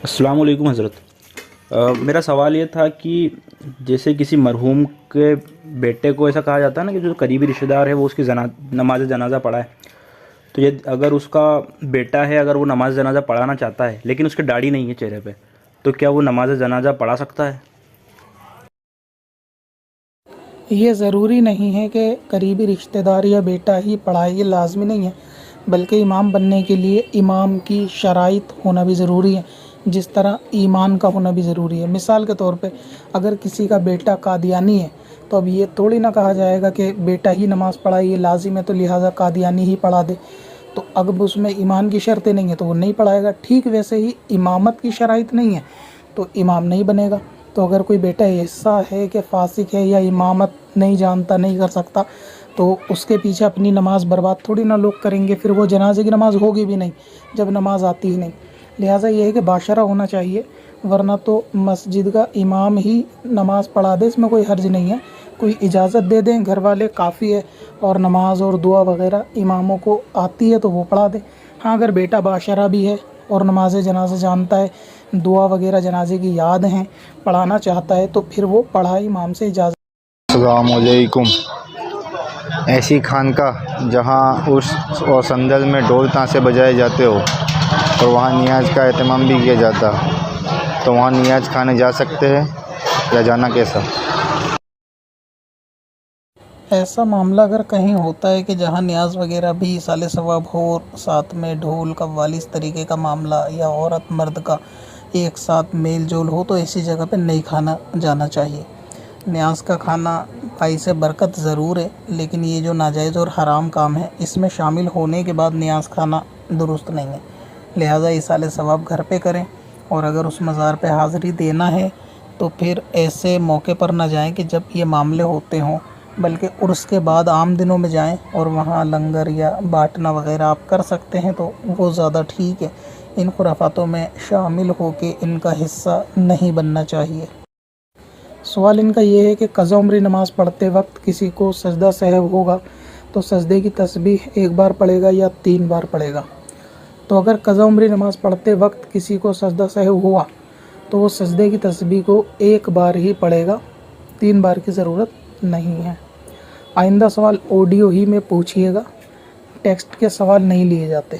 السلام علیکم حضرت۔ میرا سوال یہ تھا کہ جیسے کسی مرحوم کے بیٹے کو ایسا کہا جاتا ہے نا کہ جو قریبی رشتہ دار ہے وہ اس کی نماز جنازہ پڑھائے، تو یہ اگر اس کا بیٹا ہے، اگر وہ نماز جنازہ پڑھانا چاہتا ہے لیکن اس کے داڑھی نہیں ہے چہرے پہ، تو کیا وہ نماز جنازہ پڑھا سکتا ہے؟ یہ ضروری نہیں ہے کہ قریبی رشتہ دار یا بیٹا ہی پڑھائے، یہ لازمی نہیں ہے، بلکہ امام بننے کے لیے امام کی شرائط ہونا بھی ضروری ہے، جس طرح ایمان کا ہونا بھی ضروری ہے۔ مثال کے طور پہ اگر کسی کا بیٹا قادیانی ہے تو اب یہ تھوڑی نہ کہا جائے گا کہ بیٹا ہی نماز پڑھائے، یہ لازم ہے تو لہٰذا قادیانی ہی پڑھا دے، تو اگر اس میں ایمان کی شرطیں نہیں ہیں تو وہ نہیں پڑھائے گا۔ ٹھیک ویسے ہی امامت کی شرائط نہیں ہے تو امام نہیں بنے گا۔ تو اگر کوئی بیٹا ایسا ہے کہ فاسق ہے یا امامت نہیں جانتا، نہیں کر سکتا، تو اس کے پیچھے اپنی نماز برباد تھوڑی نہ لوگ کریں گے، پھر وہ جنازے کی نماز ہوگی بھی نہیں جب نماز آتی ہی نہیں۔ لہٰذا یہ ہے کہ باشرہ ہونا چاہیے، ورنہ تو مسجد کا امام ہی نماز پڑھا دے، اس میں کوئی حرج نہیں ہے، کوئی اجازت دے دیں گھر والے کافی ہے، اور نماز اور دعا وغیرہ اماموں کو آتی ہے تو وہ پڑھا دے۔ ہاں اگر بیٹا باشرہ بھی ہے اور نماز جنازہ جانتا ہے، دعا وغیرہ جنازے کی یاد ہیں، پڑھانا چاہتا ہے تو پھر وہ پڑھا امام سے اجازت۔ السلام علیکم۔ ایسی خانقاہ جہاں عرس اور سندل میں ڈھول تانسے بجائے جاتے ہو اور وہاں نیاز کا اہتمام بھی کیا جاتا، تو وہاں نیاز کھانے جا سکتے ہیں یا جانا کیسا؟ ایسا معاملہ اگر کہیں ہوتا ہے کہ جہاں نیاز وغیرہ بھی ایصال ثواب ہو اور ساتھ میں ڈھول قوالی اس طریقے کا معاملہ یا عورت مرد کا ایک ساتھ میل جول ہو، تو ایسی جگہ پہ نہیں کھانا جانا چاہیے۔ نیاز کا کھانا باعث برکت ضرور ہے، لیکن یہ جو ناجائز اور حرام کام ہے اس میں شامل ہونے کے بعد نیاز کھانا درست نہیں ہے۔ لہٰذا ایصال ثواب گھر پہ کریں، اور اگر اس مزار پہ حاضری دینا ہے تو پھر ایسے موقع پر نہ جائیں کہ جب یہ معاملے ہوتے ہوں، بلکہ عرس کے بعد عام دنوں میں جائیں اور وہاں لنگر یا بانٹنا وغیرہ آپ کر سکتے ہیں تو وہ زیادہ ٹھیک ہے۔ ان خرافاتوں میں شامل ہو کے ان کا حصہ نہیں بننا چاہیے۔ سوال ان کا یہ ہے کہ قضا عمری نماز پڑھتے وقت کسی کو سجدہ سہو ہوگا تو سجدے کی تسبیح ایک بار پڑھے گا یا 3 بار پڑھے گا؟ تو اگر قضا عمری نماز پڑھتے وقت کسی کو سجدہ سہو ہوا تو وہ سجدے کی تسبیح کو ایک بار ہی پڑھے گا، 3 بار کی ضرورت نہیں ہے۔ آئندہ سوال آڈیو ہی میں پوچھیے گا، ٹیکسٹ کے سوال نہیں لیے جاتے۔